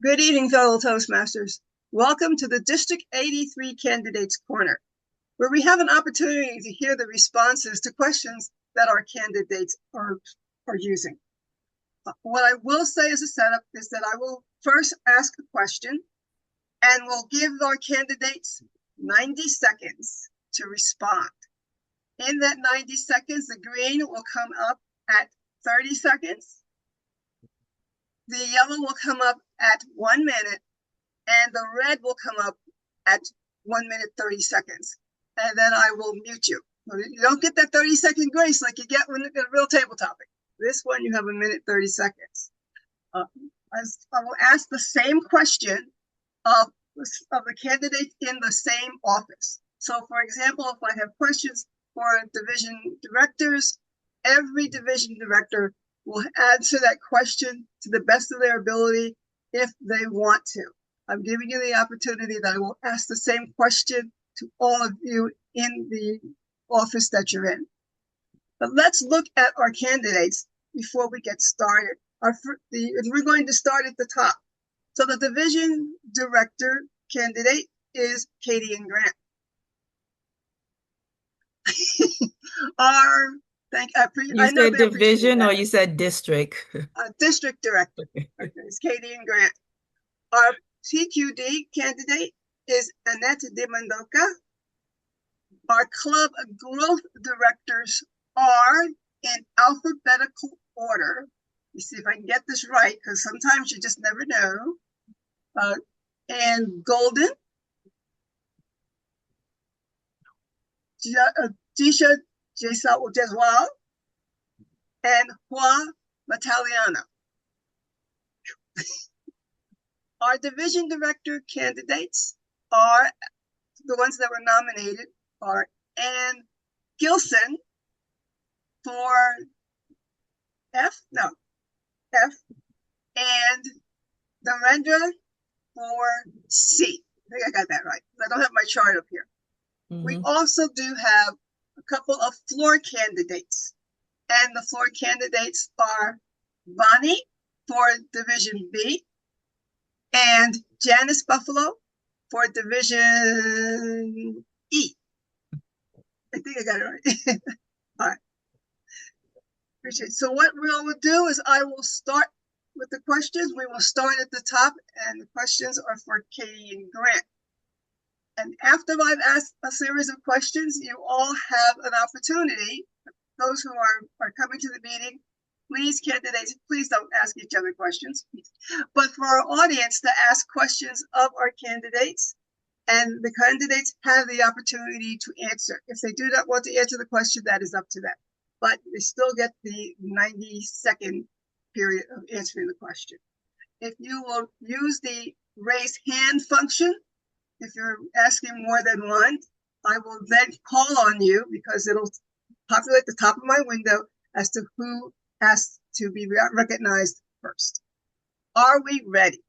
Good evening, fellow Toastmasters. Welcome to the District 83 Candidates Corner, where we have an opportunity to hear the responses to questions that our candidates are using. What I will say as a setup is that I will first ask a question and we'll give our candidates 90 seconds to respond. In that 90 seconds, the green will come up at 30 seconds. The yellow will come up at 1 minute and the red will come up at 1 minute 30 seconds. And then I will mute you. You don't get that 30-second grace like you get when it's a real table topic. This one, you have 1 minute 30 seconds. I will ask the same question of the candidate in the same office. So, for example, if I have questions for division directors, every division director will answer that question to the best of their ability if they want to. I'm giving you the opportunity that I will ask the same question to all of you in the office that you're in. But let's look at our candidates before we get started. We're going to start at the top. So the division director candidate is Katie and Grant. You said division or you said district? District director. Okay, it's Katie and Grant. Our TQD candidate is Annette de Mendoza. Our club growth directors are in alphabetical order. Let me see if I can get this right, because sometimes you just never know. And Golden, Tisha Jeswal, and Juan Mataliana. Our division director candidates are the ones that were nominated are Ann Gilson for F, and Narendra for C. I think I got that right. I don't have my chart up here. We also do have a couple of floor candidates, and the floor candidates are Bonnie for Division B and Janice Buffalo for Division E. I think I got it right. All right. Appreciate it. So what we'll do is I will start with the questions. We will start at the top, and the questions are for Katie and Grant. And after I've asked a series of questions, you all have an opportunity. Those who are coming to the meeting, please, candidates, please don't ask each other questions. But for our audience to ask questions of our candidates, and the candidates have the opportunity to answer. If they do not want to answer the question, that is up to them. But they still get the 90-second period of answering the question. If you will use the raise hand function, if you're asking more than one, I will then call on you because it'll populate the top of my window as to who has to be recognized first. Are we ready?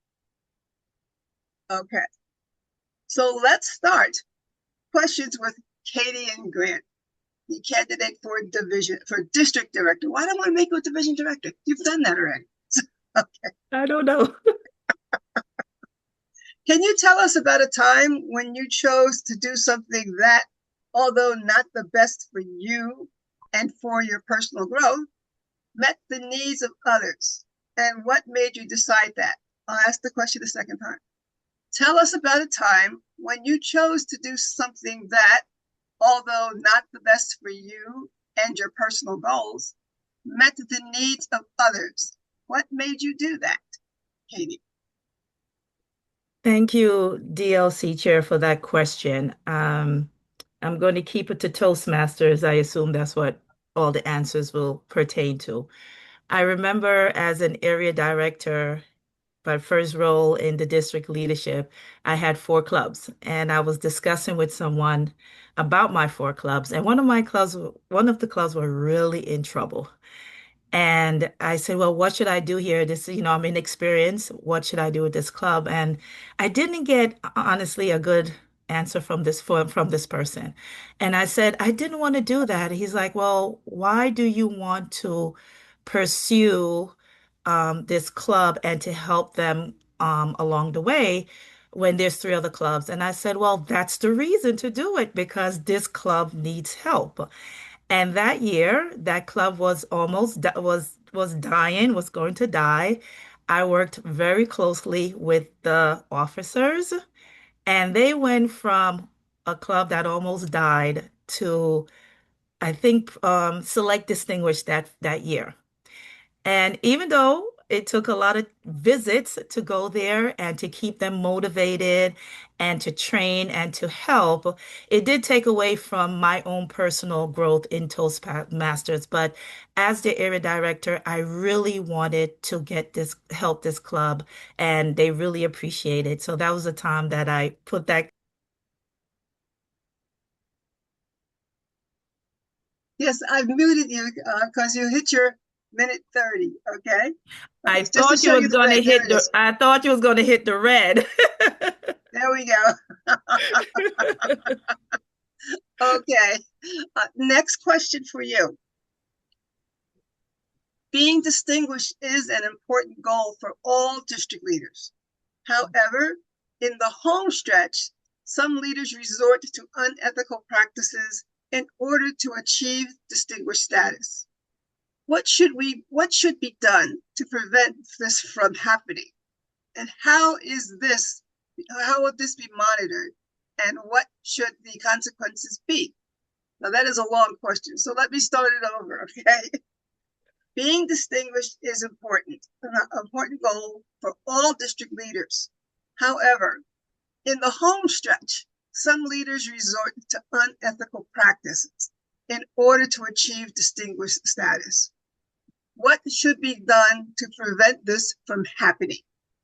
Okay. So let's start. Questions with Katie and Grant, the candidate for district director. Why do I want to make you a division director? You've done that already. Okay. I don't know. Can you tell us about a time when you chose to do something that, although not the best for you and for your personal growth, met the needs of others? And what made you decide that? I'll ask the question a second time. Tell us about a time when you chose to do something that, although not the best for you and your personal goals, met the needs of others. What made you do that, Katie? Thank you, DLC Chair, for that question. I'm going to keep it to Toastmasters. I assume that's what all the answers will pertain to. I remember as an area director, my first role in the district leadership, I had four clubs, and I was discussing with someone about my four clubs, and one of the clubs were really in trouble. And I said, well, what should I do here? I'm inexperienced. What should I do with this club? And I didn't get, honestly, a good answer from this person. And I said, I didn't want to do that. He's like, well, why do you want to pursue this club and to help them along the way when there's three other clubs. And I said, well, that's the reason to do it because this club needs help. And that year, that club was almost was dying, was going to die. I worked very closely with the officers, and they went from a club that almost died to, I think, select distinguished that year. And even though it took a lot of visits to go there and to keep them motivated and to train and to help, it did take away from my own personal growth in Toastmasters. But as the area director, I really wanted to get this, help this club, and they really appreciate it. So that was the time that I put that. Yes, I've muted you because you hit your minute 30. Okay. I Okay. Just to thought you show was you the gonna red. There hit it the, is. I thought you was gonna hit the red. There we go. Okay. Next question for you. Being distinguished is an important goal for all district leaders. However, in the home stretch, some leaders resort to unethical practices in order to achieve distinguished status. What should be done to prevent this from happening? And how will this be monitored? And what should the consequences be? Now that is a long question, so let me start it over, okay? Being distinguished is an important goal for all district leaders. However, in the home stretch, some leaders resort to unethical practices in order to achieve distinguished status. What should be done to prevent this from happening?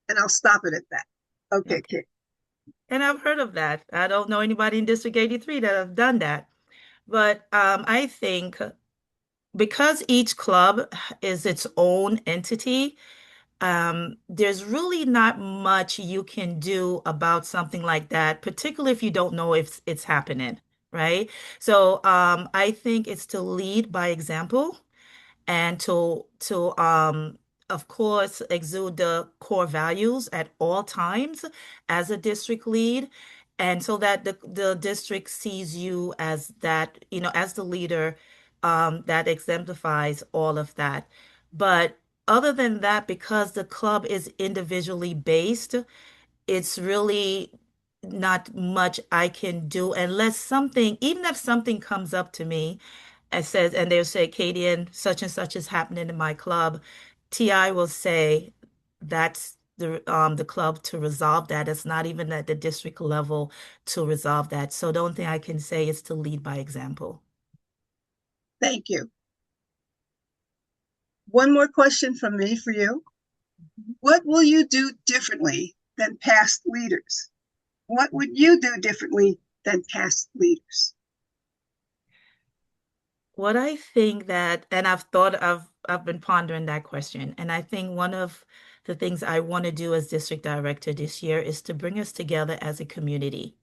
And I'll stop it at that. Okay, Okay. Kit. And I've heard of that. I don't know anybody in District 83 that have done that. But I think because each club is its own entity, there's really not much you can do about something like that, particularly if you don't know if it's happening, right? So I think it's to lead by example and to of course exude the core values at all times as a district lead, and so that the district sees you as that, as the leader, that exemplifies all of that. But other than that, because the club is individually based, it's really not much I can do unless something, even if something comes up to me and says, and they'll say, Katie, and such is happening in my club. TI will say that's the club to resolve that. It's not even at the district level to resolve that. So the only thing I can say is to lead by example. Thank you. One more question from me for you. What will you do differently than past leaders? What would you do differently than past leaders? What I think that, and I've been pondering that question, and I think one of the things I want to do as district director this year is to bring us together as a community.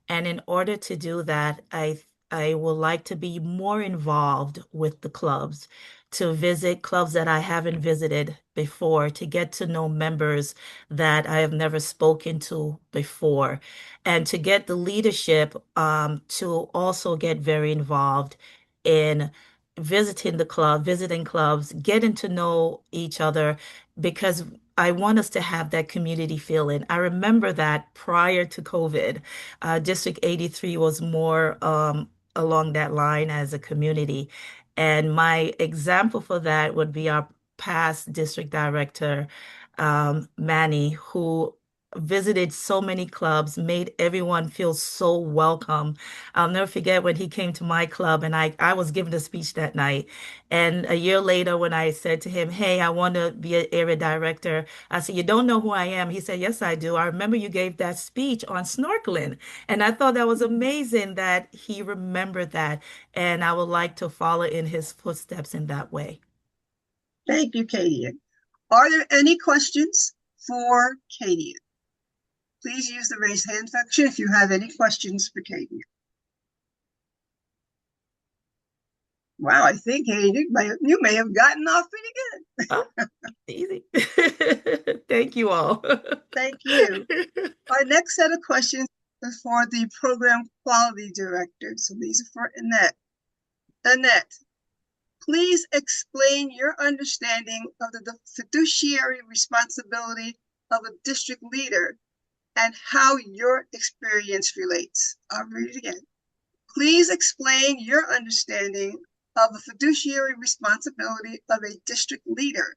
And in order to do that, I would like to be more involved with the clubs, to visit clubs that I haven't visited before, to get to know members that I have never spoken to before, and to get the leadership to also get very involved in visiting the club, visiting clubs, getting to know each other, because I want us to have that community feeling. I remember that prior to COVID. District 83 was more along that line as a community. And my example for that would be our past district director, Manny, who visited so many clubs, made everyone feel so welcome. I'll never forget when he came to my club and I was giving a speech that night. And a year later, when I said to him, hey, I want to be an area director, I said, you don't know who I am? He said, yes, I do. I remember you gave that speech on snorkeling. And I thought that was amazing that he remembered that. And I would like to follow in his footsteps in that way. Thank you, Katie. Are there any questions for Katie? Please use the raise hand function if you have any questions for Katie. Wow, I think Katie, you may have gotten off pretty good. Oh, easy. Thank you all. Thank you. Our next set of questions is for the program quality director. So these are for Annette. Annette, please explain your understanding of the fiduciary responsibility of a district leader and how your experience relates. I'll read it again. Please explain your understanding of the fiduciary responsibility of a district leader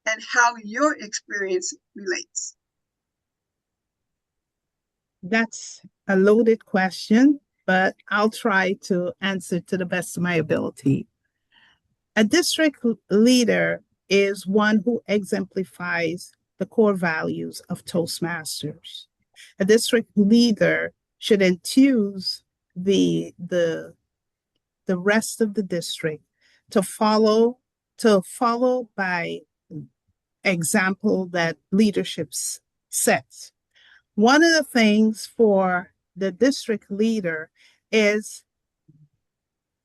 and how your experience relates. That's a loaded question, but I'll try to answer to the best of my ability. A district leader is one who exemplifies the core values of Toastmasters. A district leader should enthuse the rest of the district to follow by example that leadership sets. One of the things for the district leader is,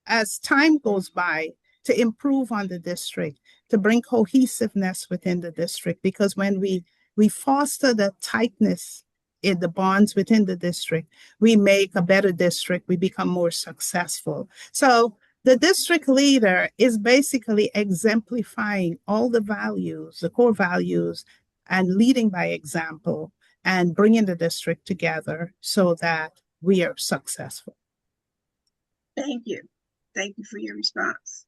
as time goes by, to improve on the district, to bring cohesiveness within the district, because when we foster the tightness in the bonds within the district, we make a better district, we become more successful. So the district leader is basically exemplifying all the values, the core values, and leading by example and bringing the district together so that we are successful. Thank you. Thank you for your response.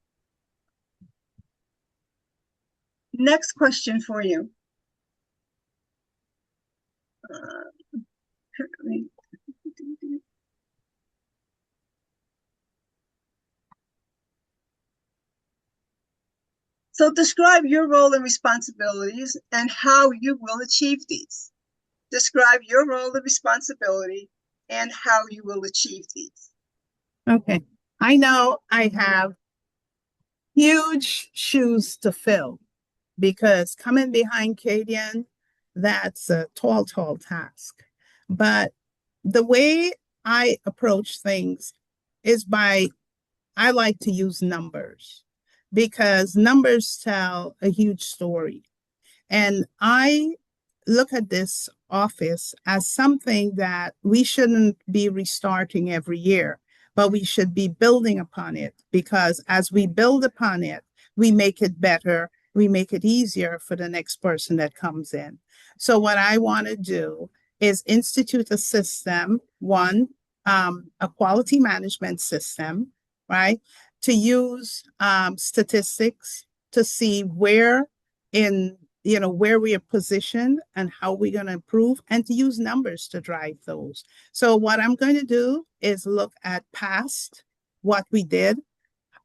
Next question for you. So describe your role and responsibilities and how you will achieve these. Describe your role and responsibility and how you will achieve these. Okay. I know I have huge shoes to fill because coming behind Cadian, that's a tall, tall task. But the way I approach things is I like to use numbers because numbers tell a huge story. And I look at this office as something that we shouldn't be restarting every year, but we should be building upon it, because as we build upon it, we make it better, we make it easier for the next person that comes in. So what I want to do is institute a system, a quality management system, right? To use statistics to see where we are positioned and how we're going to improve, and to use numbers to drive those. So what I'm going to do is look at past, what we did,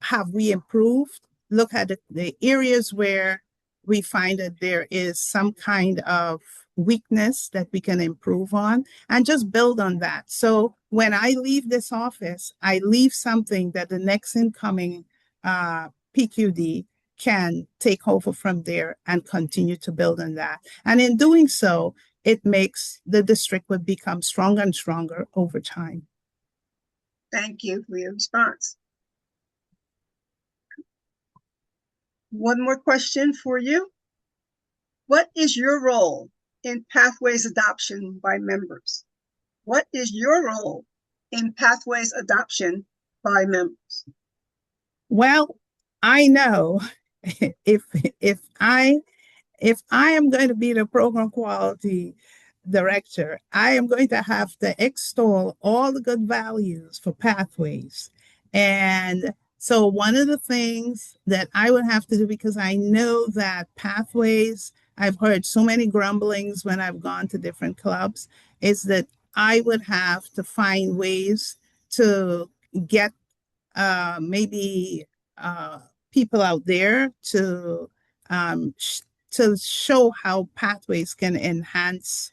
have we improved, look at the areas where we find that there is some kind of weakness that we can improve on, and just build on that. So when I leave this office, I leave something that the next incoming PQD can take over from there and continue to build on that. And in doing so, it makes the district would become stronger and stronger over time. Thank you for your response. One more question for you. What is your role in Pathways adoption by members? What is your role in Pathways adoption by members? Well, I know if I am going to be the program quality director, I am going to have to extol all the good values for Pathways. And so one of the things that I would have to do, because I know that Pathways, I've heard so many grumblings when I've gone to different clubs, is that I would have to find ways to get maybe people out there to show how Pathways can enhance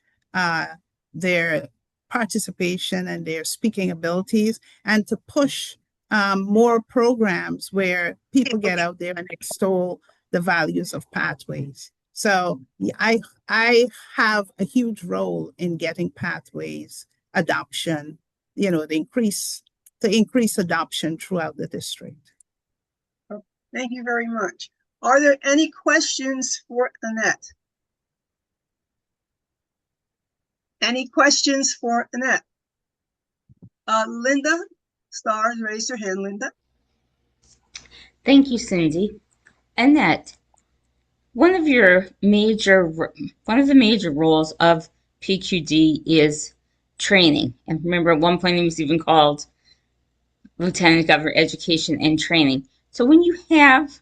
their participation and their speaking abilities, and to push more programs where people get out there and extol the values of Pathways. So I have a huge role in getting Pathways adoption, to increase adoption throughout the district. Thank you very much. Are there any questions for Annette? Any questions for Annette? Linda Stars raised her hand. Linda. Thank you, Cindy. Annette, one of the major roles of PQD is training. And remember, at one point it was even called Lieutenant Governor Education and Training. So when you have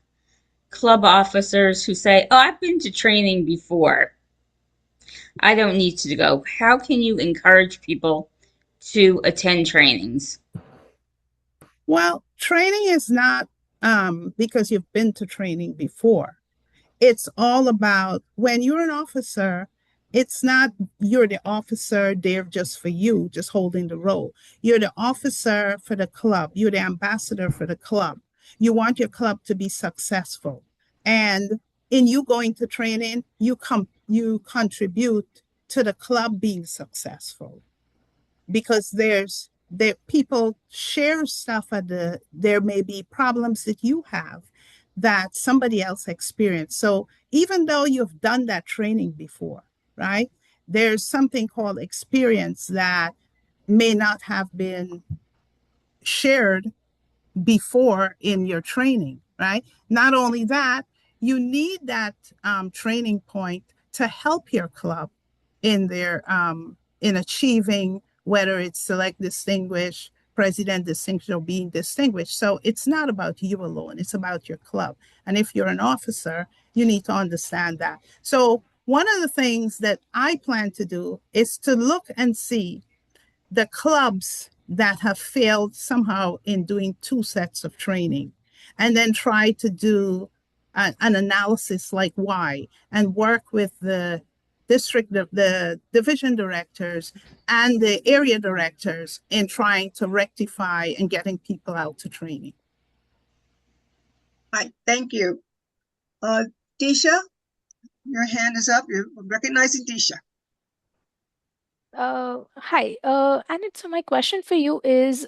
club officers who say, "Oh, I've been to training before, I don't need to go," how can you encourage people to attend trainings? Well, training is not because you've been to training before. It's all about when you're an officer, it's not you're the officer there just for you, just holding the role. You're the officer for the club, you're the ambassador for the club. You want your club to be successful. And in you going to training, you contribute to the club being successful because there people share stuff there may be problems that you have that somebody else experienced. So even though you've done that training before, right? There's something called experience that may not have been shared before in your training, right? Not only that, you need that training point to help your club in their in achieving whether it's select distinguished, president distinguished, or being distinguished. So it's not about you alone, it's about your club. And if you're an officer, you need to understand that. So one of the things that I plan to do is to look and see the clubs that have failed somehow in doing two sets of training and then try to do an analysis like why and work with the the division directors and the area directors in trying to rectify and getting people out to training. Hi, thank you. Disha, your hand is up. You're recognizing Disha. Hi, and so my question for you is,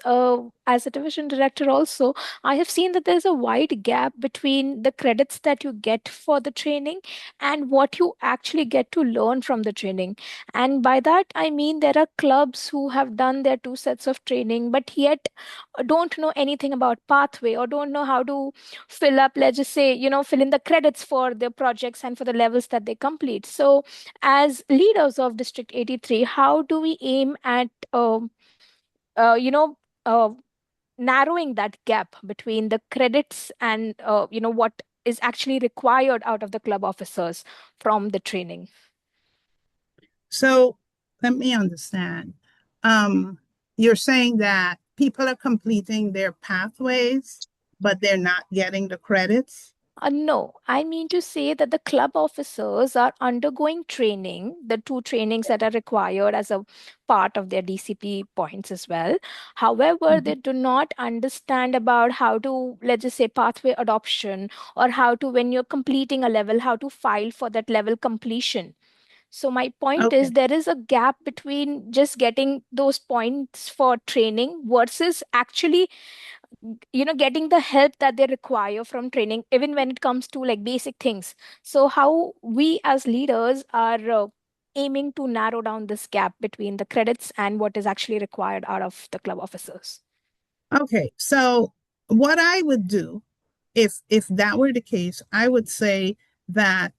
as a division director also, I have seen that there's a wide gap between the credits that you get for the training and what you actually get to learn from the training. And by that, I mean there are clubs who have done their two sets of training, but yet don't know anything about pathway or don't know how to fill up, let's just say, fill in the credits for their projects and for the levels that they complete. So as leaders of District 83, how do we aim at, uh, you know, uh, narrowing that gap between the credits and, what is actually required out of the club officers from the training? So let me understand. You're saying that people are completing their pathways, but they're not getting the credits? No, I mean to say that the club officers are undergoing training, the two trainings that are required as a part of their DCP points as well. However, Mhm. they do not understand about how to, let's just say, pathway adoption or how to, when you're completing a level, how to file for that level completion. So my point Okay. is there is a gap between just getting those points for training versus actually getting the help that they require from training even when it comes to like basic things. So how we as leaders are aiming to narrow down this gap between the credits and what is actually required out of the club officers? Okay. So what I would do if that were the case, I would say that,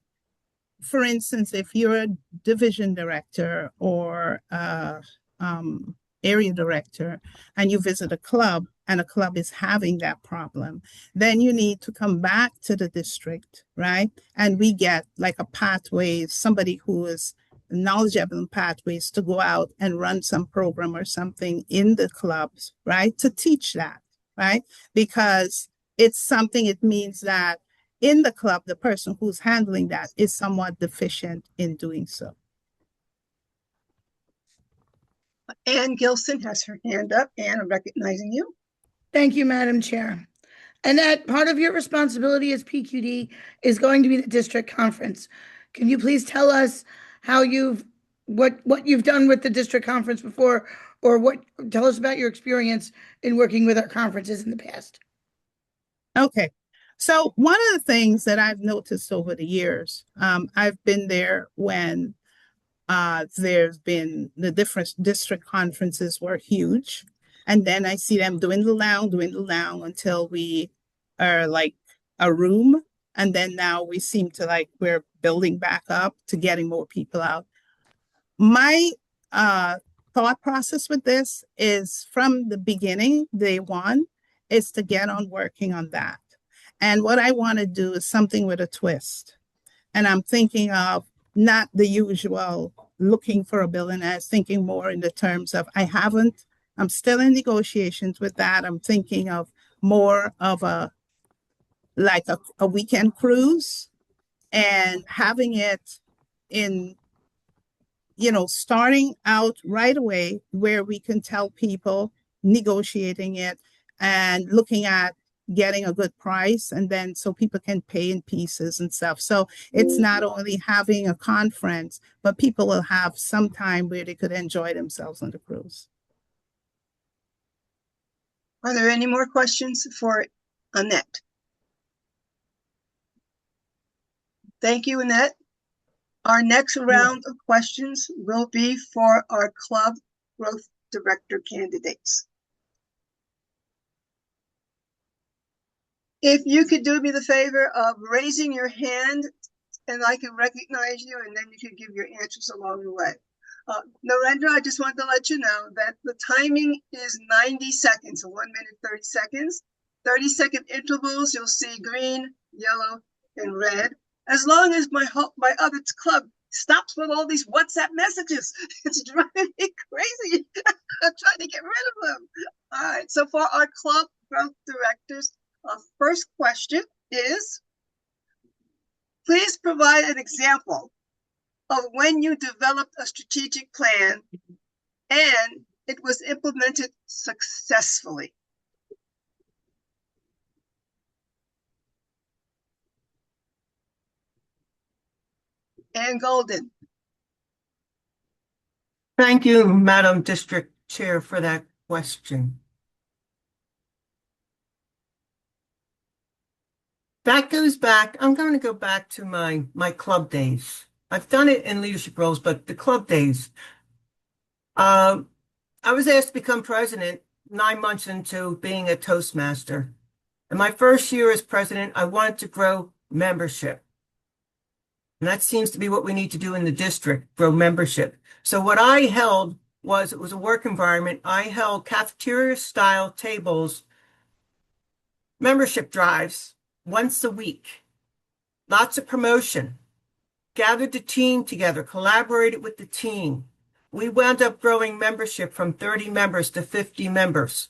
for instance, if you're a division director or um, area director and you visit a club and a club is having that problem, then you need to come back to the district, right? And we get like a pathway, somebody who is knowledgeable in pathways to go out and run some program or something in the clubs, right? To teach that, right? Because it's something, it means that in the club, the person who's handling that is somewhat deficient in doing so. Ann Gilson has her hand up. Ann, I'm recognizing you. Thank you, Madam Chair. And that part of your responsibility as PQD is going to be the district conference. Can you please tell us how what you've done with the district conference before, or tell us about your experience in working with our conferences in the past? Okay. So one of the things that I've noticed over the years, I've been there when There's been the different district conferences were huge. And then I see them dwindle down until we are like a room. And then now we seem to like we're building back up to getting more people out. My thought process with this is from the beginning, day one, is to get on working on that. And what I want to do is something with a twist. And I'm thinking of not the usual looking for a billionaire, thinking more in the terms of I'm still in negotiations with that. I'm thinking of more of a weekend cruise and having it in, starting out right away where we can tell people negotiating it and looking at getting a good price, and then so people can pay in pieces and stuff. So it's not only having a conference, but people will have some time where they could enjoy themselves on the cruise. Are there any more questions for Annette? Thank you, Annette. Our next round of questions will be for our club growth director candidates. If you could do me the favor of raising your hand and I can recognize you, and then you can give your answers along the way. Narendra, I just want to let you know that the timing is 90 seconds, so 1 minute, 30 seconds. 30-second intervals, you'll see green, yellow, and red. As long as my other club stops with all these WhatsApp messages. It's driving me crazy. I'm trying to get rid of them. All right, so for our club growth directors, first question is, please provide an example of when you developed a strategic plan and it was implemented successfully. Ann Golden. Thank you, Madam District Chair, for that question. That goes back, I'm going to go back to my club days. I've done it in leadership roles, but the club days. I was asked to become president 9 months into being a Toastmaster. In my first year as president, I wanted to grow membership. And that seems to be what we need to do in the district, grow membership. So what I held was, it was a work environment. I held cafeteria-style tables, membership drives once a week, lots of promotion, gathered the team together, collaborated with the team. We wound up growing membership from 30 members to 50 members.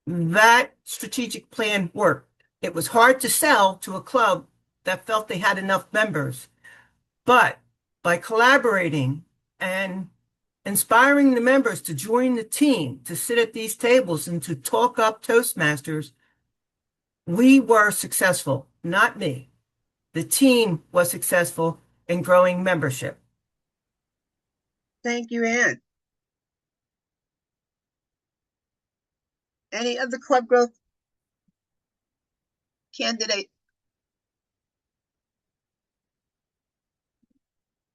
That strategic plan worked. It was hard to sell to a club that felt they had enough members, but by collaborating and inspiring the members to join the team, to sit at these tables and to talk up Toastmasters, we were successful, not me. The team was successful in growing membership. Thank you, Ann. Any other club growth candidate?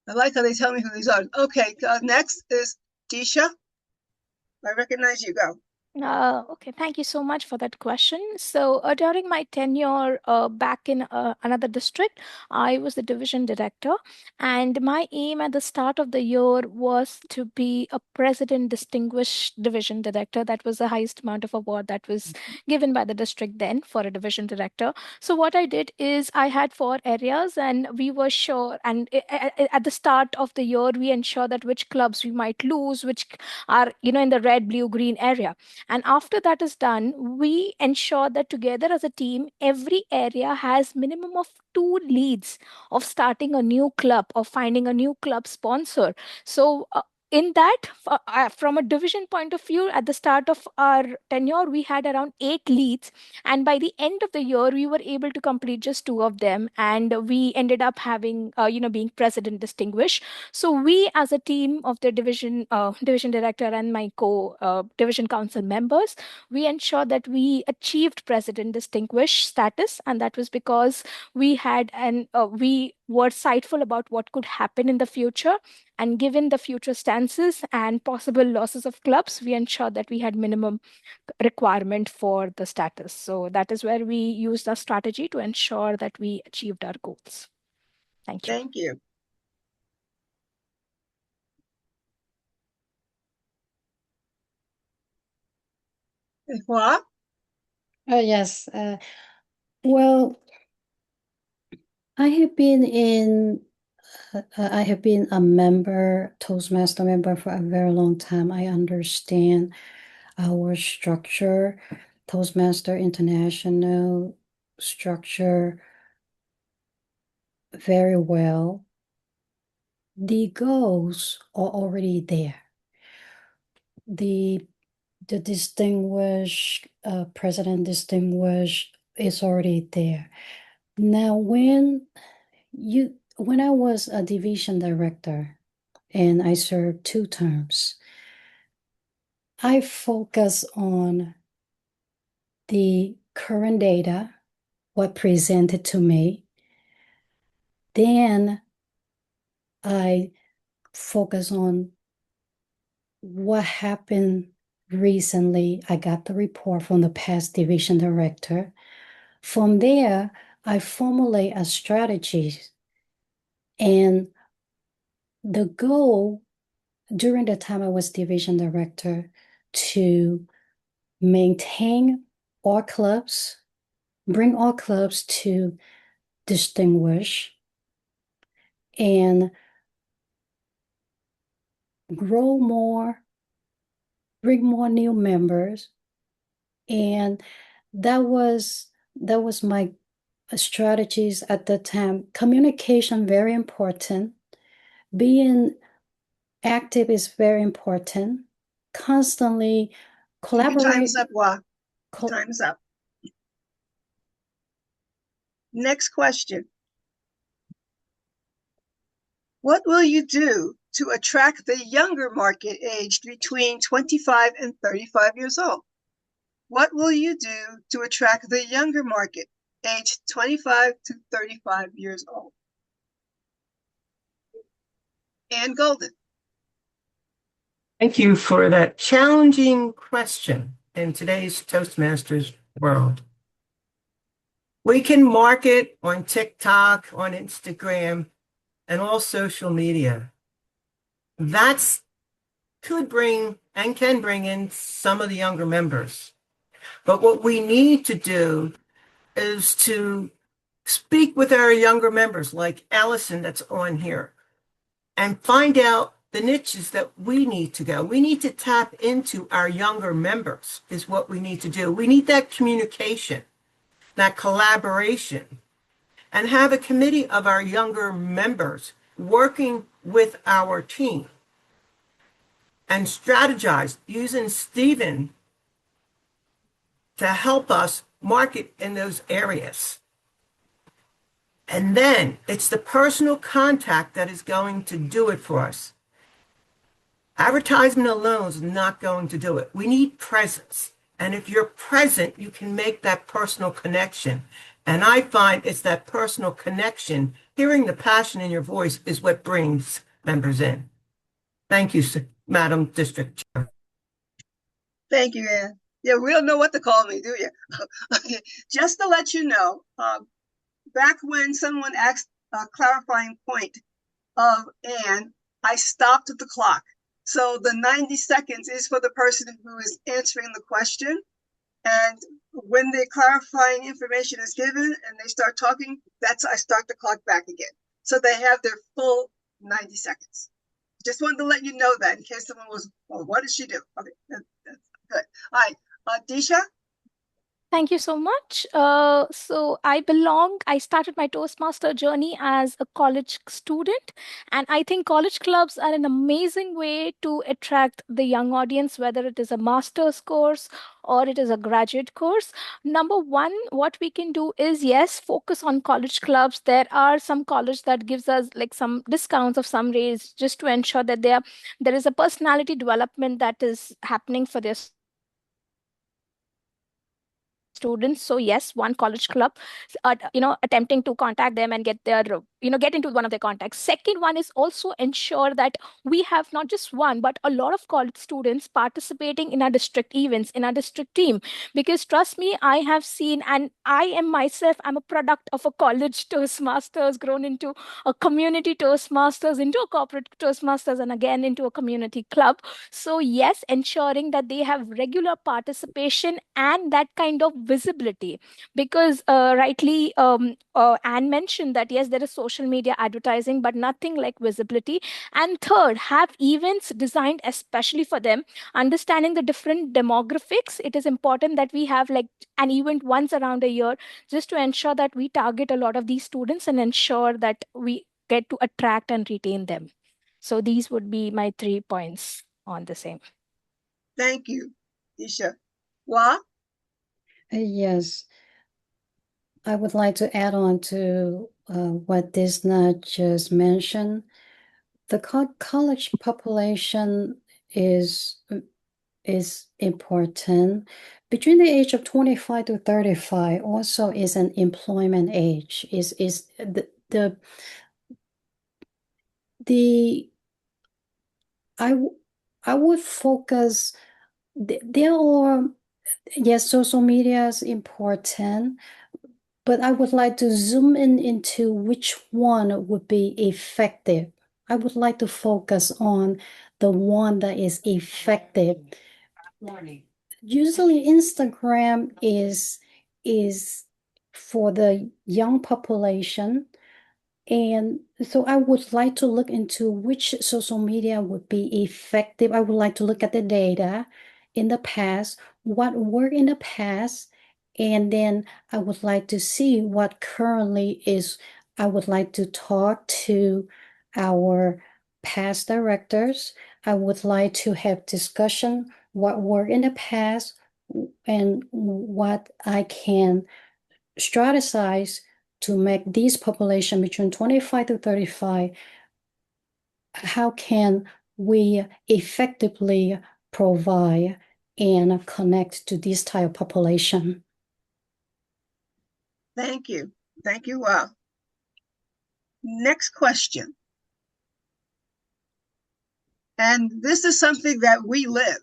I like how they tell me who these are. Okay, next is Disha. I recognize you. Go. Okay, thank you so much for that question. So, during my tenure back in another district, I was the division director, and my aim at the start of the year was to be a president distinguished division director. That was the highest amount of award that was given by the district then for a division director. So, what I did is I had 4 areas, and we were sure, and at the start of the year, we ensure that which clubs we might lose, which are, in the red, blue, green area. And after that is done, we ensure that together as a team, every area has minimum of 2 leads of starting a new club or finding a new club sponsor. So in that, from a division point of view, at the start of our tenure, we had around 8 leads. And by the end of the year, we were able to complete just 2 of them. And we ended up having, being president distinguished. So we, as a team of the division director and my division council members, we ensured that we achieved president distinguished status, and that was because we had we were sightful about what could happen in the future. And given the future stances and possible losses of clubs, we ensured that we had minimum requirement for the status. So that is where we used our strategy to ensure that we achieved our goals. Thank you. Thank you. Hua? Oh, yes. Well, I have been I have been a member, Toastmaster member for a very long time. I understand our structure, Toastmaster International structure very well. The goals are already there. The distinguished president distinguished is already there. Now, when I was a division director and I served 2 terms, I focus on the current data, what presented to me. Then I focus on what happened recently. I got the report from the past division director. From there, I formulate a strategy. And the goal during the time I was division director to maintain all clubs, bring all clubs to distinguish and grow more, bring more new members. And that was my strategies at the time. Communication, very important. Being active is very important. Constantly collaborate. Time's up, Hua. Time's up. Next question. What will you do to attract the younger market aged between 25 and 35 years old? What will you do to attract the younger market aged 25 to 35 years old? Ann Golden. Thank you for that challenging question in today's Toastmasters world. We can market on TikTok, on Instagram, and all social media. That's could bring and can bring in some of the younger members. But what we need to do is to speak with our younger members, like Allison that's on here, and find out the niches that we need to go. We need to tap into our younger members is what we need to do. We need that communication, that collaboration, and have a committee of our younger members working with our team and strategize using Stephen to help us market in those areas. And then it's the personal contact that is going to do it for us. Advertisement alone is not going to do it. We need presence. And if you're present, you can make that personal connection. And I find it's that personal connection, hearing the passion in your voice is what brings members in. Thank you, Madam District Chair. Thank you, Ann. Yeah, we don't know what to call me, do you? Okay. Just to let you know, back when someone asked a clarifying point of Ann, I stopped the clock. So the 90 seconds is for the person who is answering the question. And when the clarifying information is given and they start talking, I start the clock back again. So they have their full 90 seconds. Just wanted to let you know that in case someone was, well, what did she do? Okay, that's good. All right, Disha? Thank you so much. So I started my Toastmaster journey as a college student, and I think college clubs are an amazing way to attract the young audience, whether it is a master's course or it is a graduate course. Number one, what we can do is, yes, focus on college clubs. There are some college that gives us like some discounts of some rates just to ensure that there is a personality development that is happening for their students. So yes, one college club, attempting to contact them and get their get into one of their contacts. Second one is also ensure that we have not just one but a lot of college students participating in our district events, in our district team, because trust me, I have seen, and I am myself, I'm a product of a college Toastmasters, grown into a community Toastmasters, into a corporate Toastmasters, and again into a community club. So yes, ensuring that they have regular participation and that kind of visibility, because rightly Anne mentioned that yes, there is social media advertising, but nothing like visibility. And third, have events designed especially for them. Understanding the different demographics, it is important that we have like an event once around a year, just to ensure that we target a lot of these students and ensure that we get to attract and retain them. So these would be my 3 points on the same. Thank you, Isha. Wa? Yes, I would like to add on to what Disna just mentioned. The college population is important. Between the age of 25 to 35 also is an employment age. Is the I would focus. There are, yes, social media is important, but I would like to zoom in into which one would be effective. I would like to focus on the one that is effective. Usually Instagram is for the young population. And so I would like to look into which social media would be effective. I would like to look at the data in the past, what worked in the past, and then I would like to see what currently is. I would like to talk to our past directors. I would like to have discussion what worked in the past and what I can strategize to make this population between 25 to 35, how can we effectively provide and connect to this type of population? Thank you. Thank you, Wa. Next question. And this is something that we live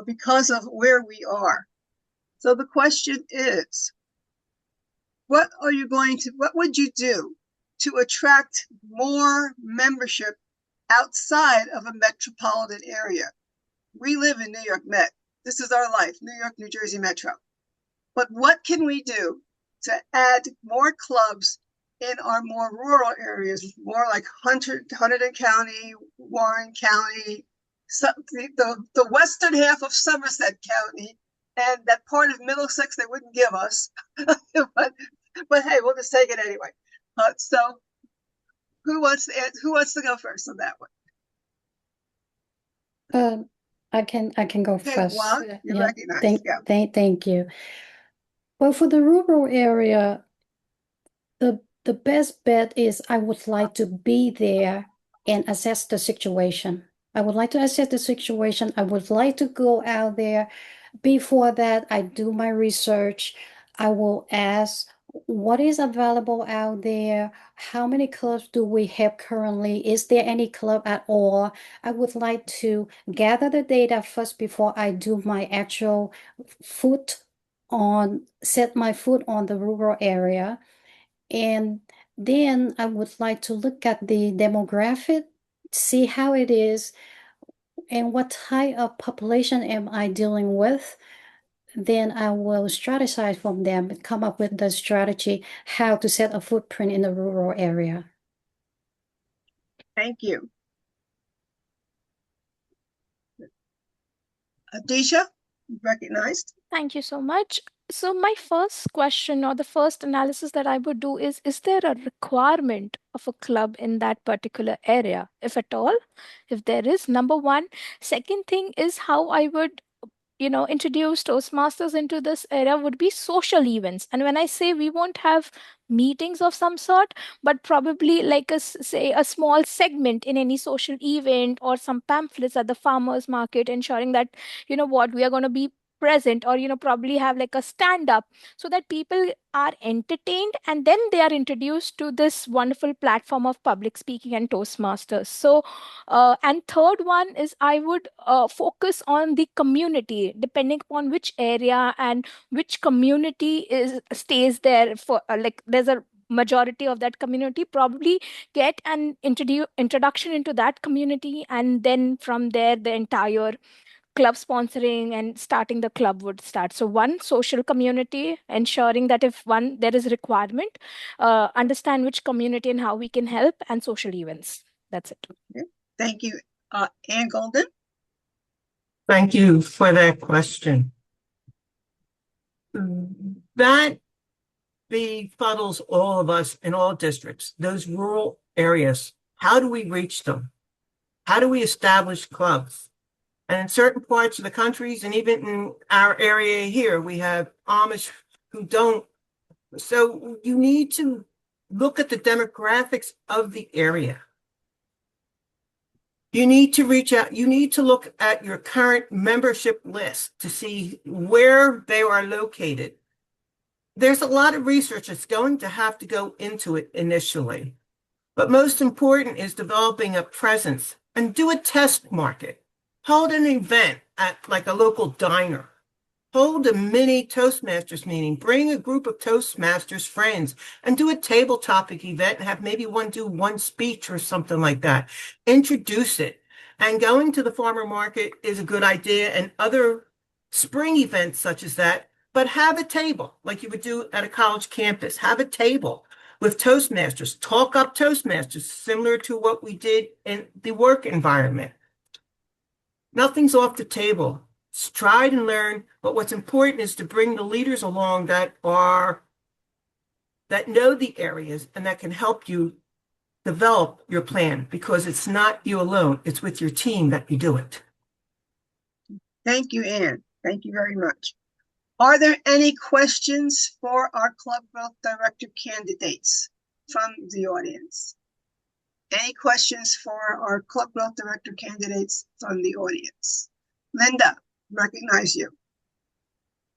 because of where we are. So the question is, what would you do to attract more membership outside of a metropolitan area? We live in New York Met. This is our life, New York, New Jersey Metro. But what can we do to add more clubs in our more rural areas, more like Hunterdon County, Warren County, the western half of Somerset County, and that part of Middlesex they wouldn't give us. but hey, we'll just take it anyway. So who wants to go first on that one? I can go Okay, first. Wa, you're Yeah, recognized. thank you. Well, for the rural area, the best bet is I would like to be there and assess the situation. I would like to assess the situation. I would like to go out there. Before that, I do my research. I will ask what is available out there? How many clubs do we have currently? Is there any club at all? I would like to gather the data first before I do my actual set my foot on the rural area. And then I would like to look at the demographic, see how it is, and what type of population am I dealing with. Then I will strategize from them and come up with the strategy how to set a footprint in the rural area. Thank you. Adisha, recognized. Thank you so much. So my first question or the first analysis that I would do is there a requirement of a club in that particular area, if at all? If there is, number one. Second thing is how I would introduce Toastmasters into this era would be social events. And when I say we won't have meetings of some sort, but probably like say a small segment in any social event or some pamphlets at the farmers market, ensuring that, what we are going to be present, or probably have like a stand up, so that people are entertained and then they are introduced to this wonderful platform of public speaking and Toastmasters. So and third one is I would focus on the community, depending upon which area and which community is stays there for like there's a majority of that community, probably get an introduction into that community, and then from there the entire club sponsoring and starting the club would start. So one, social community, ensuring that if one there is requirement, understand which community and how we can help, and social events. That's it. Okay. Thank you. Ann Golden. Thank you for that question. That befuddles all of us in all districts, those rural areas. How do we reach them? How do we establish clubs? And in certain parts of the countries, and even in our area here, we have Amish who don't. So you need to look at the demographics of the area. You need to reach out. You need to look at your current membership list to see where they are located. There's a lot of research that's going to have to go into it initially. But most important is developing a presence and do a test market. Hold an event at like a local diner. Hold a mini Toastmasters meeting. Bring a group of Toastmasters friends and do a table topic event and have maybe one do one speech or something like that. Introduce it. And going to the farmer market is a good idea, and other spring events such as that. But have a table like you would do at a college campus. Have a table with Toastmasters. Talk up Toastmasters, similar to what we did in the work environment. Nothing's off the table. Try and learn, but what's important is to bring the leaders along that know the areas and that can help you develop your plan, because it's not you alone, it's with your team that you do it. Thank you, Ann. Thank you very much. Are there any questions for our Club Growth Director candidates from the audience? Any questions for our Club Growth Director candidates from the audience? Linda, recognize you.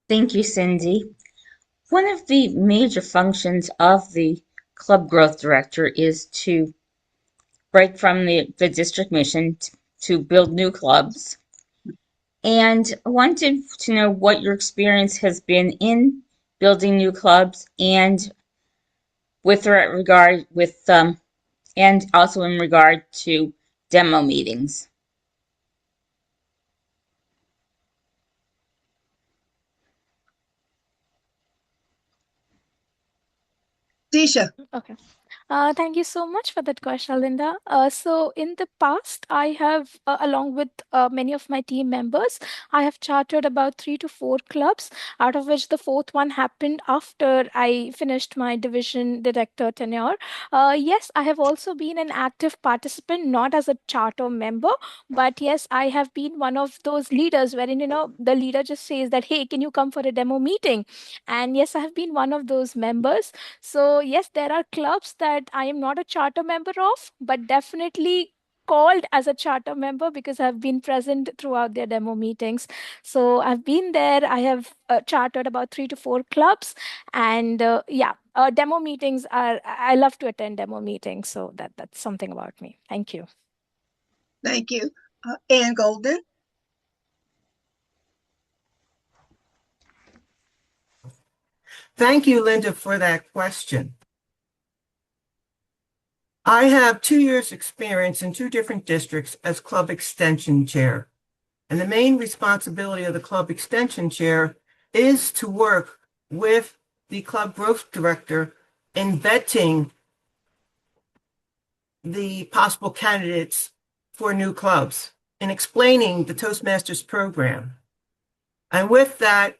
Thank you, Cindy. One of the major functions of the Club Growth Director is to break from the district mission to build new clubs. And I wanted to know what your experience has been in building new clubs, and with regard and also in regard to demo meetings. Disha. Okay. Thank you so much for that question, Linda. So in the past, I have, along with many of my team members, I have chartered about 3 to 4 clubs, out of which the fourth one happened after I finished my division director tenure. Yes, I have also been an active participant, not as a charter member, but yes, I have been one of those leaders wherein, the leader just says that, hey, can you come for a demo meeting? And yes, I have been one of those members. So, yes, there are clubs that I am not a charter member of, but definitely called as a charter member because I've been present throughout their demo meetings. So, I've been there. I have chartered about 3 to 4 clubs. And yeah, demo meetings I love to attend demo meetings. So, that's something about me. Thank you. Thank you. Ann Golden. Thank you, Linda, for that question. I have 2 years experience in 2 different districts as club extension chair. And the main responsibility of the club extension chair is to work with the club growth director in vetting the possible candidates for new clubs and explaining the Toastmasters program. And with that,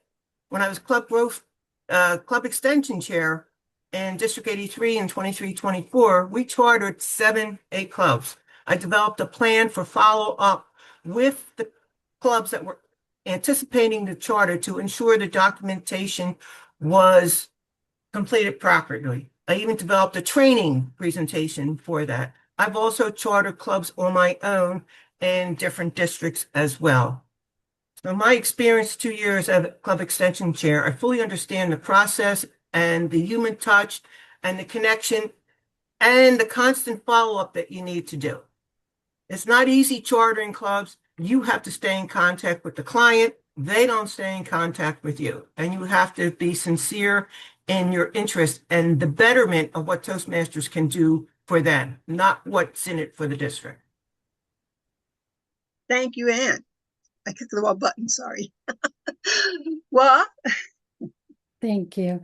when I was club extension chair in District 83 and 23-24, we chartered 7-8 clubs. I developed a plan for follow-up with the clubs that were anticipating the charter to ensure the documentation was completed properly. I even developed a training presentation for that. I've also chartered clubs on my own in different districts as well. So my experience, 2 years as club extension chair, I fully understand the process and the human touch and the connection and the constant follow-up that you need to do. It's not easy chartering clubs. You have to stay in contact with the client. They don't stay in contact with you. And you have to be sincere in your interest and the betterment of what Toastmasters can do for them, not what's in it for the district. Thank you, Anne. I clicked the wrong button, sorry. Well, Thank you.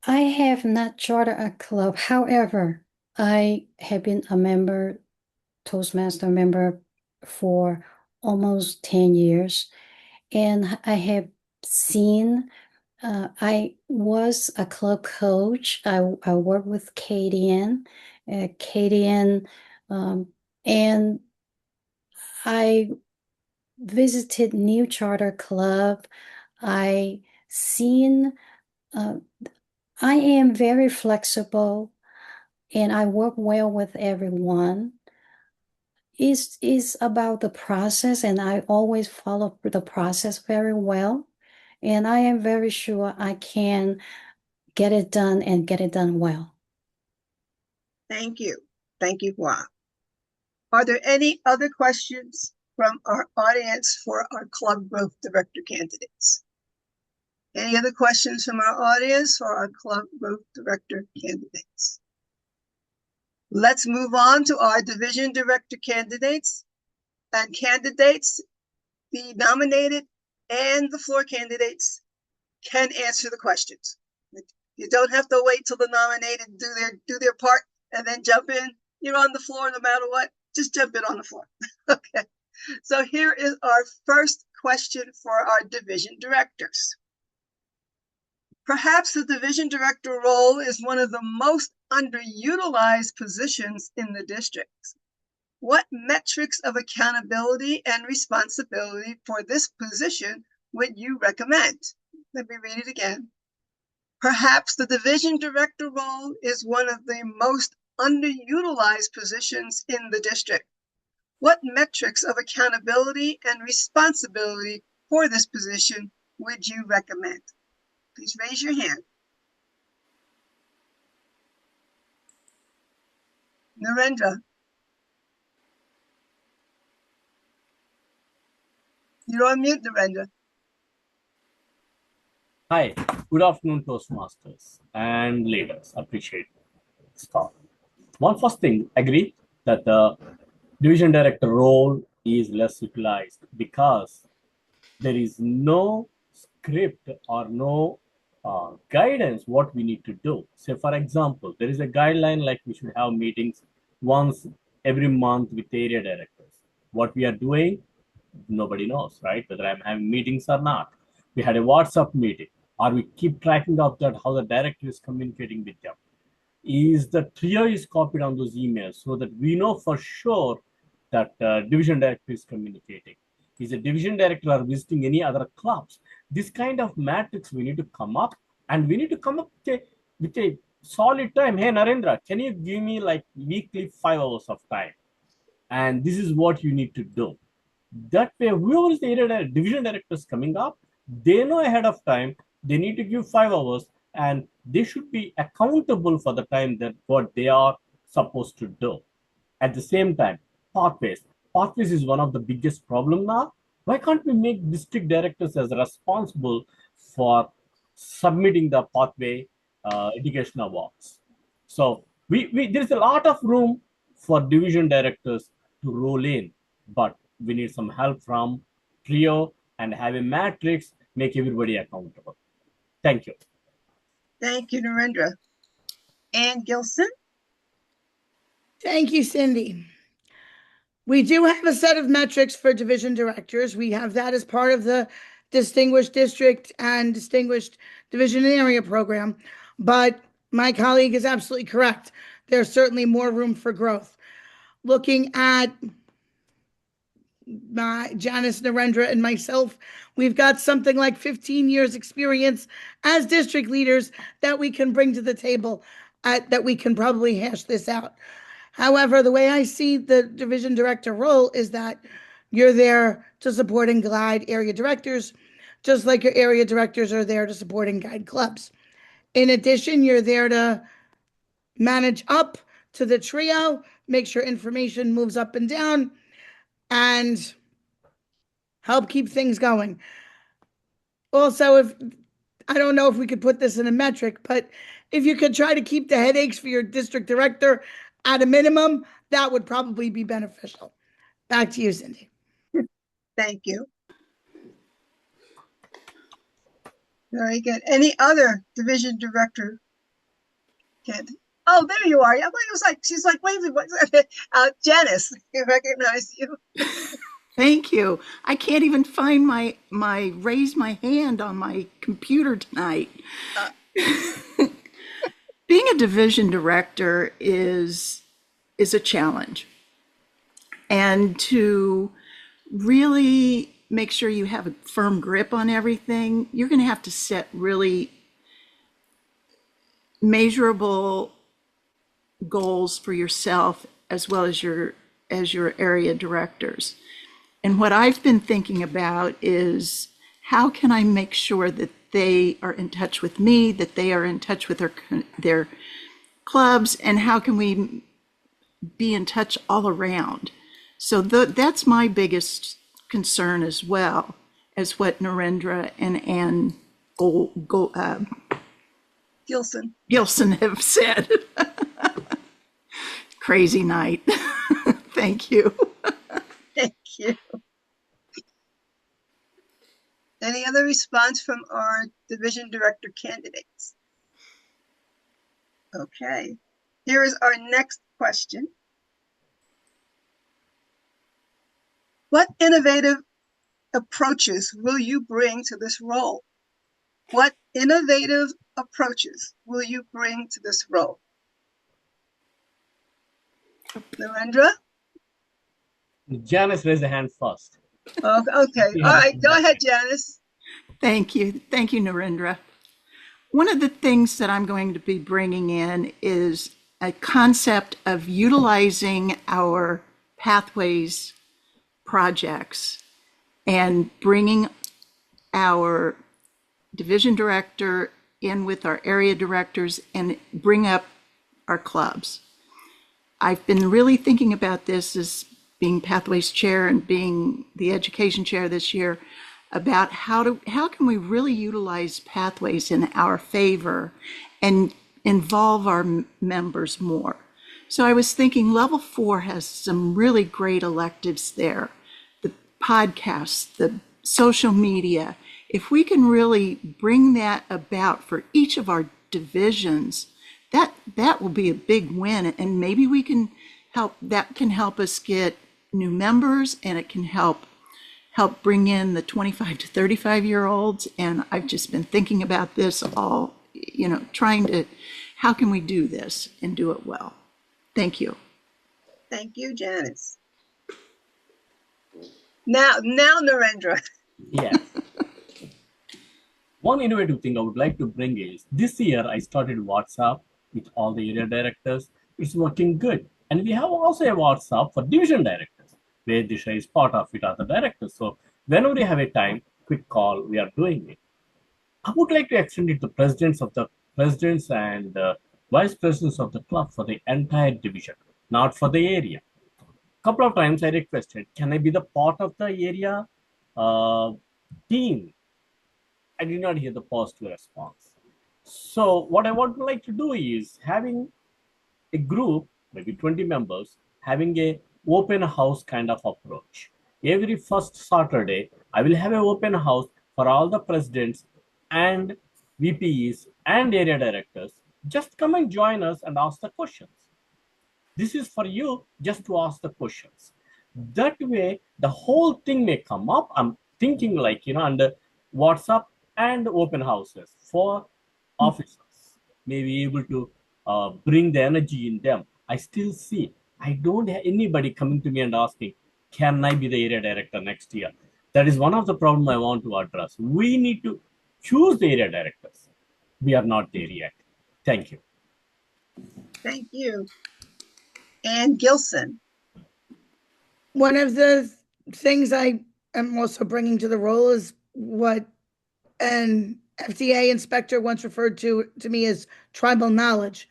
I have not chartered a club. However, I have been a member, Toastmaster member for almost 10 years. And I have seen, I was a club coach. I worked with KDN, and I visited New Charter Club. I seen, I am very flexible and I work well with everyone. Is about the process, and I always follow the process very well. And I am very sure I can get it done and get it done well. thank you. Thank you, Hua. Are there any other questions from our audience for our club growth director candidates? Any other questions from our audience for our club growth director candidates? Let's move on to our division director candidates. And candidates, the nominated and the floor candidates can answer the questions. You don't have to wait till the nominated do their part and then jump in. You're on the floor no matter what. Just jump in on the floor. Okay. So here is our first question for our division directors. Perhaps the division director role is one of the most underutilized positions in the district. What metrics of accountability and responsibility for this position would you recommend? Let me read it again. Perhaps the division director role is one of the most underutilized positions in the district. What metrics of accountability and responsibility for this position would you recommend? Please raise your hand. Narendra. You're on mute, Narendra. Hi, good afternoon, Toastmasters and leaders. Appreciate this call. One first thing, agree that the division director role is less utilized because there is no script or no guidance what we need to do. Say, for example, there is a guideline like we should have meetings once every month with area directors. What we are doing, nobody knows, right? Whether I'm having meetings or not. We had a WhatsApp meeting, or we keep tracking of that, how the director is communicating with them. Is the trio is copied on those emails so that we know for sure that division director is communicating. Is a division director or visiting any other clubs? This kind of matrix we need to come up, and we need to come up with a solid time. Hey, Narendra, can you give me like weekly 5 hours of time? And this is what you need to do. That way, whoever is the division directors coming up, they know ahead of time they need to give 5 hours, and they should be accountable for the time that what they are supposed to do. At the same time, pathways. Pathways is one of the biggest problem now. Why can't we make district directors as responsible for submitting the pathway education awards? So there is a lot of room for division directors to roll in, but we need some help from trio and have a matrix, make everybody accountable. Thank you. Thank you, Narendra. Ann Gilson. Thank you, Cindy. We do have a set of metrics for division directors. We have that as part of the Distinguished District and Distinguished Division and Area program. But my colleague is absolutely correct. There's certainly more room for growth. Looking at Janice, Narendra, and myself, we've got something like 15 years experience as district leaders that we can bring to the table, that we can probably hash this out. However, the way I see the division director role is that you're there to support and guide area directors, just like your area directors are there to support and guide clubs. In addition, you're there to manage up to the trio, make sure information moves up and down, and help keep things going. Also, if I don't know if we could put this in a metric, but if you could try to keep the headaches for your district director at a minimum, that would probably be beneficial. Back to you, Cindy. Thank you. Very good. Any other division director? Oh, there you are. I thought it was like, she's like waving. Janice, you recognize you. Thank you. I can't even find my raise my hand on my computer tonight. Being a division director is a challenge. And to really make sure you have a firm grip on everything, you're going to have to set really measurable goals for yourself as well as your area directors. And what I've been thinking about is how can I make sure that they are in touch with me, that they are in touch with their clubs, and how can we be in touch all around? So that's my biggest concern as well as what Narendra and Ann Gilson have said. Crazy night. Thank you. Thank you. Any other response from our division director candidates? Okay, here is our next question. What innovative approaches will you bring to this role? What innovative approaches will you bring to this role? Narendra? Janice raised a hand first. Oh, okay. All right. Go ahead, Janice. Thank you. Thank you, Narendra. One of the things that I'm going to be bringing in is a concept of utilizing our pathways projects and bringing our division director in with our area directors and bring up our clubs. I've been really thinking about this as being Pathways Chair and being the Education Chair this year about how can we really utilize Pathways in our favor and involve our members more. So I was thinking Level 4 has some really great electives there. The podcasts, the social media. If we can really bring that about for each of our divisions, that will be a big win, and maybe we can help us get new members, and it can help bring in the 25 to 35-year-olds. And I've just been thinking about this all, how can we do this and do it well? Thank you. Thank you, Janice. Now, Narendra. Yes. One innovative thing I would like to bring is this year I started WhatsApp with all the area directors. It's working good. And we have also a WhatsApp for division directors, where Disha is part of it, other directors. So whenever we have a time, quick call, we are doing it. I would like to extend it to presidents and vice presidents of the club for the entire division, not for the area. Couple of times I requested, can I be the part of the area team? I did not hear the positive response. So what I would like to do is having a group, maybe 20 members, having a open house kind of approach. Every first Saturday, I will have an open house for all the presidents and VPs and area directors. Just come and join us and ask the questions. This is for you just to ask the questions. That way, the whole thing may come up. I'm thinking under WhatsApp and open houses for officers, may be able to bring the energy in them. I still see, I don't have anybody coming to me and asking, can I be the area director next year? That is one of the problems I want to address. We need to choose the area directors. We are not there yet. Thank you. Thank you. Ann Gilson. One of the things I am also bringing to the role is what an FDA inspector once referred to me as tribal knowledge.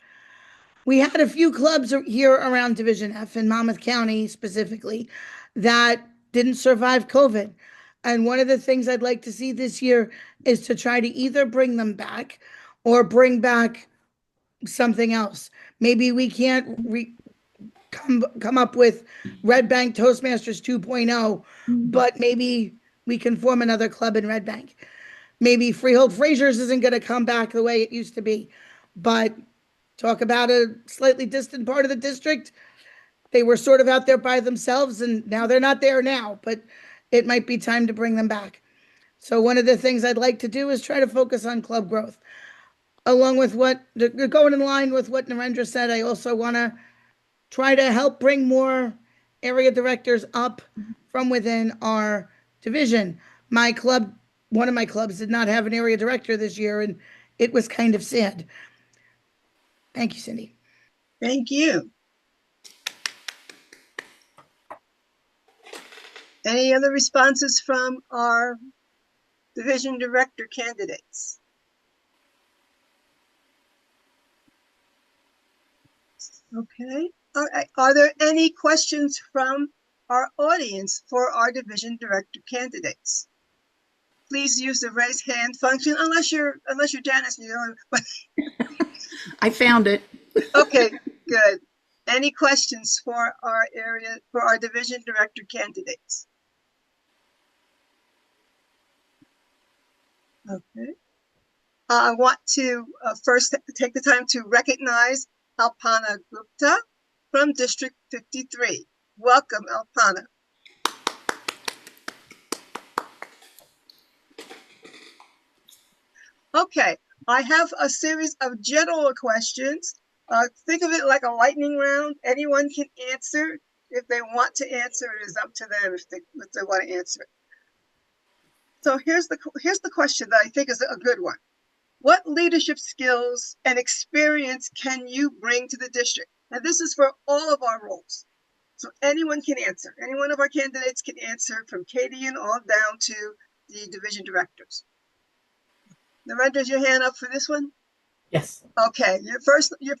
We had a few clubs here around Division F in Monmouth County specifically that didn't survive COVID. And one of the things I'd like to see this year is to try to either bring them back or bring back something else. Maybe we can't come up with Red Bank Toastmasters 2.0, but maybe we can form another club in Red Bank. Maybe Freehold Frasers isn't going to come back the way it used to be, but talk about a slightly distant part of the district. They were sort of out there by themselves, and now they're not there now, but it might be time to bring them back. So one of the things I'd like to do is try to focus on club growth. Along with going in line with what Narendra said, I also want to try to help bring more area directors up from within our division. My club, one of my clubs did not have an area director this year, and it was kind of sad. Thank you, Cindy. Thank you. Any other responses from our division director candidates? Okay. All right. Are there any questions from our audience for our division director candidates? Please use the raise hand function, unless you're Janice. I found it. Okay, good. Any questions for our division director candidates? Okay. I want to first take the time to recognize Alpana Gupta from District 53. Welcome, Alpana. Okay, I have a series of general questions. Think of it like a lightning round. Anyone can answer. If they want to answer, it is up to them if they want to answer it. So here's the question that I think is a good one. What leadership skills and experience can you bring to the district? And this is for all of our roles. So anyone can answer. Any one of our candidates can answer, from Katie and all down to the division directors. Narendra, is your hand up for this one? Yes. Okay, you're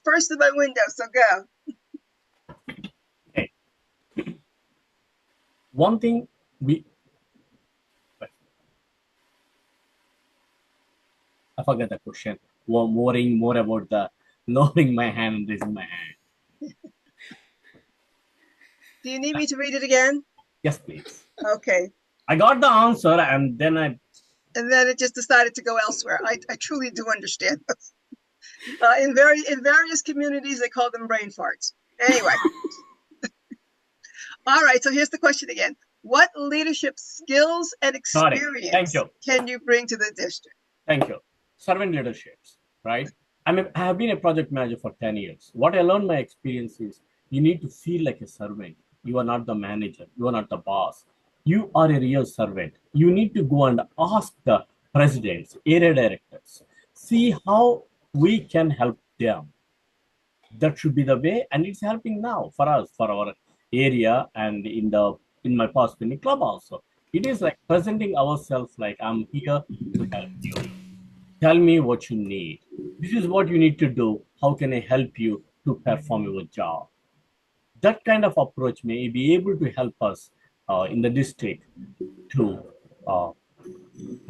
first in my window, so go. Okay. One thing I forget the question. More about the lowering my hand and raising my hand. Do you need me to read it again? Yes, please. Okay. I got the answer, and then it just decided to go elsewhere. I truly do understand this. In various communities, they call them brain farts. Anyway. All right, so here's the question again. What leadership skills and experience can you bring to the district? Thank you. Servant leaderships, right? I have been a project manager for 10 years. What I learned my experience is you need to feel like a servant. You are not the manager. You are not the boss. You are a real servant. You need to go and ask the presidents, area directors, see how we can help them. That should be the way, and it's helping now for us, for our area, and in my past spinning club also. It is like presenting ourselves like, I'm here to help you. Tell me what you need. This is what you need to do. How can I help you to perform your job? That kind of approach may be able to help us in the district to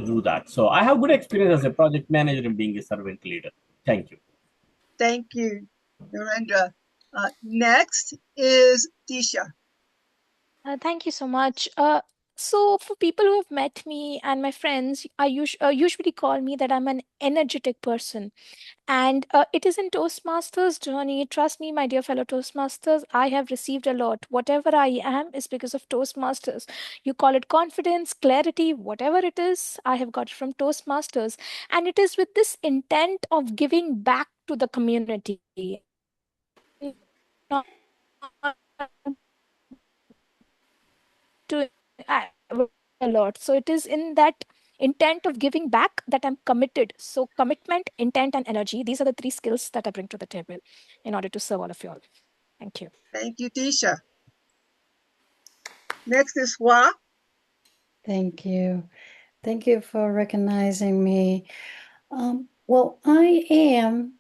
do that. So I have good experience as a project manager and being a servant leader. Thank you. Thank you, Narendra. Next is Disha. Thank you so much. So for people who have met me and my friends, I usually call me that I'm an energetic person. And it is in Toastmasters journey. Trust me, my dear fellow Toastmasters, I have received a lot. Whatever I am is because of Toastmasters. You call it confidence, clarity, whatever it is, I have got it from Toastmasters. And it is with this intent of giving back to the community. Not to a lot. So it is in that intent of giving back that I'm committed. So commitment, intent, and energy, these are the three skills that I bring to the table in order to serve all of you all. Thank you. Thank you, Disha. Next is Hua. Thank you. Thank you for recognizing me. Well, I am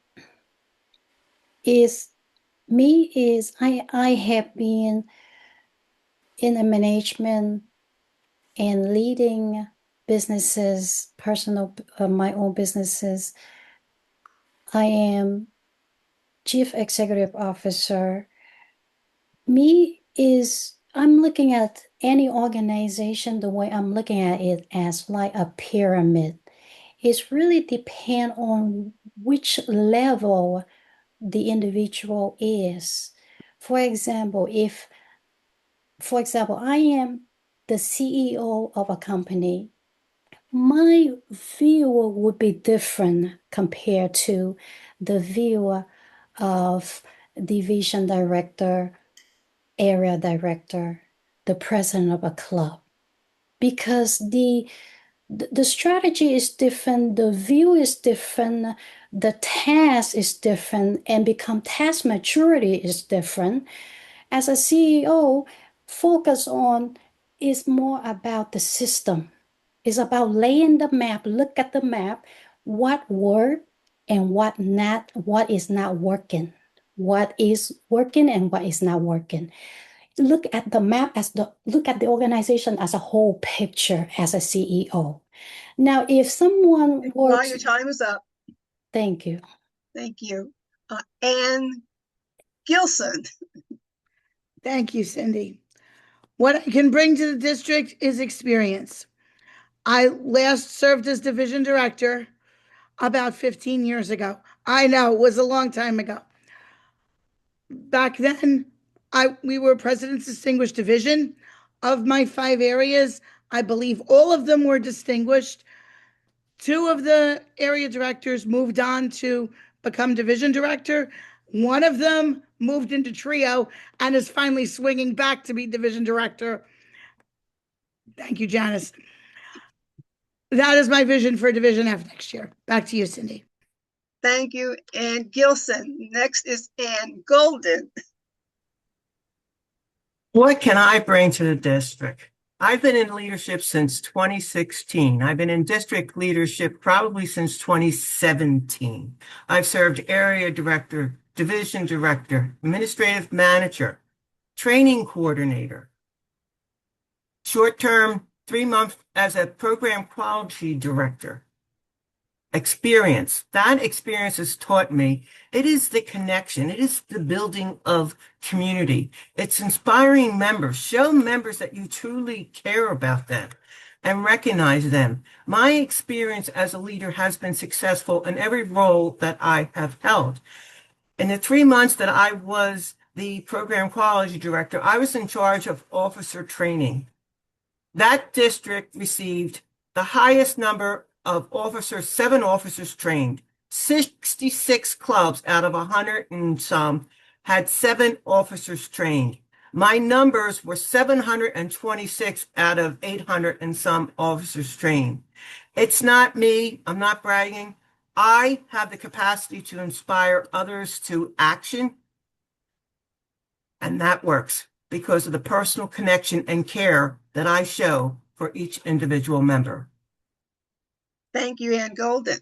is me is I have been in the management and leading businesses, personal my own businesses. I am Chief Executive Officer. Me is I'm looking at any organization the way I'm looking at it as like a pyramid. It's really depend on which level the individual is. For example, I am the CEO of a company, my view would be different compared to the view of division director, area director, the president of a club, because the strategy is different, the view is different, the task is different, and become task maturity is different. As a CEO, focus on is more about the system. It's about laying the map, look at the map, what worked and what is not working, what is working and what is not working. Look at the map look at the organization as a whole picture as a CEO. Now, if someone were Hua, your time is up. thank you. Thank you. Ann Gilson. Thank you, Cindy. What I can bring to the district is experience. I last served as division director about 15 years ago. I know, it was a long time ago. Back then, we were President's Distinguished Division. Of my 5 areas, I believe all of them were distinguished. 2 of the area directors moved on to become division director. One of them moved into trio and is finally swinging back to be division director. Thank you, Janice. That is my vision for Division F next year. Back to you, Cindy. Thank you, Ann Gilson. Next is Ann Golden. What can I bring to the district? I've been in leadership since 2016. I've been in district leadership probably since 2017. I've served area director, division director, administrative manager, training coordinator, short-term 3-month as a program quality director. That experience has taught me it is the connection, it is the building of community. It's inspiring members, show members that you truly care about them and recognize them. My experience as a leader has been successful in every role that I have held. In the 3 months that I was the program quality director, I was in charge of officer training. That district received the highest number of officers, 7 officers trained. 66 clubs out of 100 and some had 7 officers trained. My numbers were 726 out of 800 and some officers trained. It's not me, I'm not bragging. I have the capacity to inspire others to action, and that works because of the personal connection and care that I show for each individual member. Thank you, Ann Golden.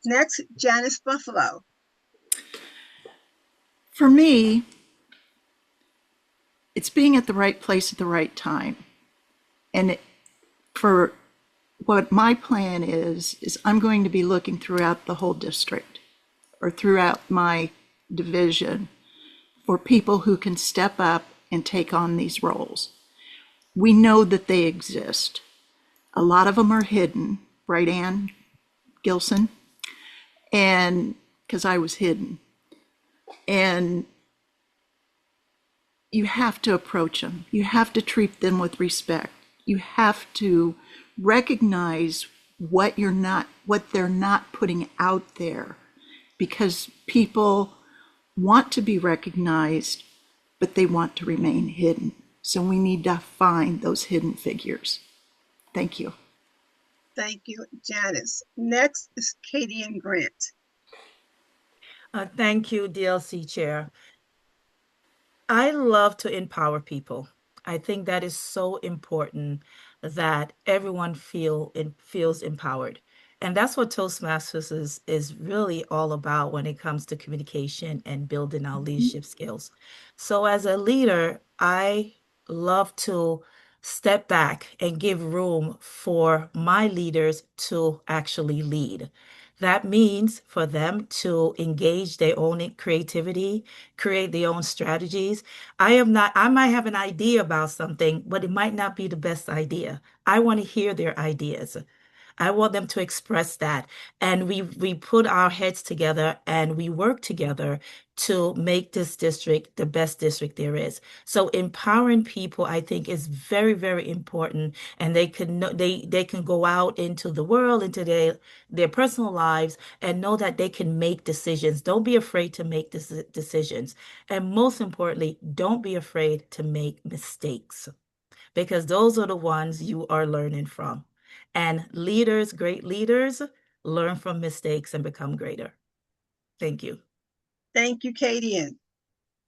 Next, Janice Buffalo. For me, it's being at the right place at the right time. And for what my plan is I'm going to be looking throughout the whole district or throughout my division for people who can step up and take on these roles. We know that they exist. A lot of them are hidden, right, Ann Gilson? And because I was hidden. And you have to approach them. You have to treat them with respect. You have to recognize what they're not putting out there, because people want to be recognized, but they want to remain hidden. So we need to find those hidden figures. Thank you. Thank you, Janice. Next is Katie and Grant. Thank you, DLC Chair. I love to empower people. I think that is so important that everyone feels empowered. And that's what Toastmasters is really all about when it comes to communication and building our leadership skills. So as a leader, I love to step back and give room for my leaders to actually lead. That means for them to engage their own creativity, create their own strategies. I might have an idea about something, but it might not be the best idea. I want to hear their ideas. I want them to express that. And we put our heads together and we work together to make this district the best district there is. So empowering people, I think, is very, very important. And they can go out into the world, into their personal lives, and know that they can make decisions. Don't be afraid to make decisions. And most importantly, don't be afraid to make mistakes because those are the ones you are learning from. And leaders, great leaders, learn from mistakes and become greater. Thank you. Thank you, Katie.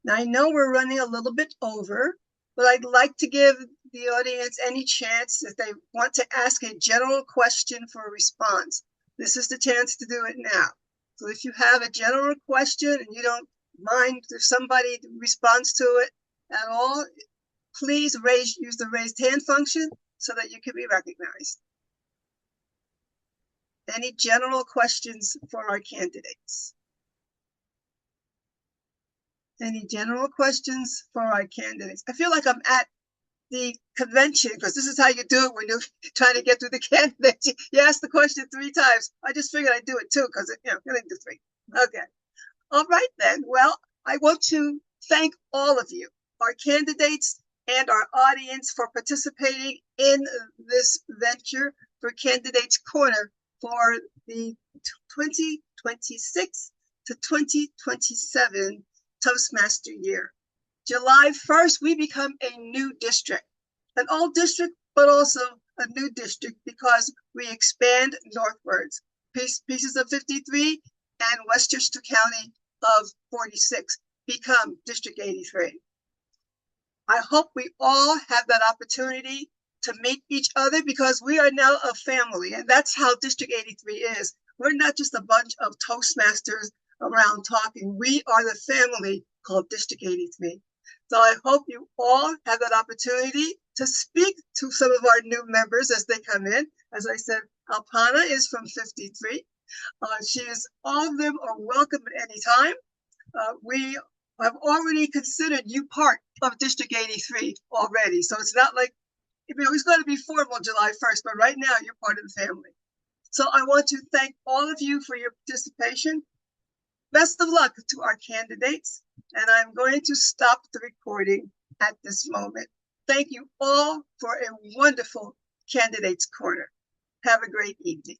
Now, I know we're running a little bit over, but I'd like to give the audience any chance if they want to ask a general question for a response. This is the chance to do it now. So if you have a general question and you don't mind if somebody responds to it at all, please use the raised hand function so that you can be recognized. Any general questions for our candidates? Any general questions for our candidates? I feel like I'm at the convention because this is how you do it when you're trying to get through the candidates. You ask the question 3 times. I just figured I'd do it too because, you didn't do 3. Okay. All right then. Well, I want to thank all of you, our candidates and our audience, for participating in this venture for Candidates Corner for the 2026 to 2027 Toastmaster year. July 1st, we become a new district, an old district, but also a new district because we expand northwards. Pieces of 53 and Westchester County of 46 become District 83. I hope we all have that opportunity to meet each other because we are now a family, and that's how District 83 is. We're not just a bunch of Toastmasters around talking. We are the family called District 83. So I hope you all have that opportunity to speak to some of our new members as they come in. As I said, Alpana is from 53. All of them are welcome at any time. We have already considered you part of District 83 already. So it's not like, it's going to be formal July 1st, but right now you're part of the family. So I want to thank all of you for your participation. Best of luck to our candidates, and I'm going to stop the recording at this moment. Thank you all for a wonderful Candidates Corner. Have a great evening.